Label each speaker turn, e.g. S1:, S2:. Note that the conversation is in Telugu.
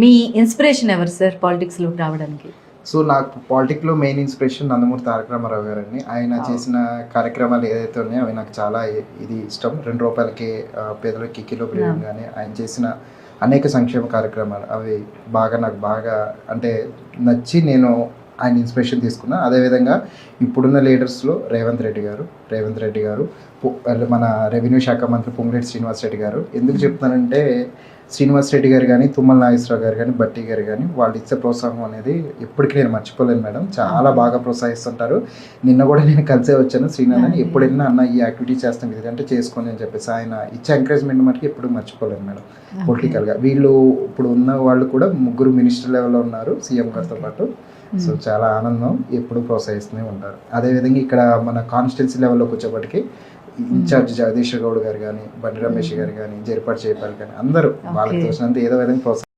S1: మీ ఇన్స్పిరేషన్ ఎవరు సార్ పాలిటిక్స్లోకి రావడానికి?
S2: సో నాకు పాలిటిక్లో మెయిన్ ఇన్స్పిరేషన్ నందమూరి తారక రామారావు గారండి. ఆయన చేసిన కార్యక్రమాలు ఏదైతే ఉన్నాయో అవి నాకు చాలా ఇది ఇష్టం. ₹2 పేదలకి కిలో బియ్యం కానీ ఆయన చేసిన అనేక సంక్షేమ కార్యక్రమాలు అవి నాకు బాగా అంటే నచ్చి నేను ఆయన ఇన్స్పిరేషన్ తీసుకున్నా. అదేవిధంగా ఇప్పుడున్న లీడర్స్లో రేవంత్ రెడ్డి గారు మన రెవెన్యూ శాఖ మంత్రి పొంగులేటి శ్రీనివాసరెడ్డి గారు. ఎందుకు చెప్తున్నానంటే శ్రీనివాసరెడ్డి గారు కానీ, తుమ్మల నాగేశ్వరరావు గారు కానీ, బట్టి గారు కానీ వాళ్ళు ఇచ్చే ప్రోత్సాహం అనేది ఎప్పటికీ నేను మర్చిపోలేను మేడం. చాలా బాగా ప్రోత్సహిస్తుంటారు. నిన్న కూడా నేను కలిసే వచ్చాను శ్రీనాథ్ని. ఎప్పుడైనా అన్న ఈ యాక్టివిటీ చేస్తాం ఇదంటే చేసుకోండి అని చెప్పేసి ఆయన ఇచ్చే ఎంకరేజ్మెంట్ మనకి ఎప్పుడు మర్చిపోలేను మేడం. పొలిటికల్గా వీళ్ళు ఇప్పుడు ఉన్న వాళ్ళు కూడా 3 మినిస్టర్ లెవెల్లో ఉన్నారు సీఎం గారితో పాటు. సో చాలా ఆనందం, ఎప్పుడు ప్రోత్సహిస్తూనే ఉంటారు. అదేవిధంగా ఇక్కడ మన కాన్స్టిట్యున్సీ లెవెల్లోకి వచ్చేప్పటికి ఇన్ఛార్జ్ జగదీశ్వర్ గౌడ్ గారు కానీ, బండి రమేష్ గారు కానీ, జరిపాటి చేపాలి కానీ అందరూ వాళ్ళకి తోచినంత ఏదో విధంగా ప్రోత్సహిస్తారు.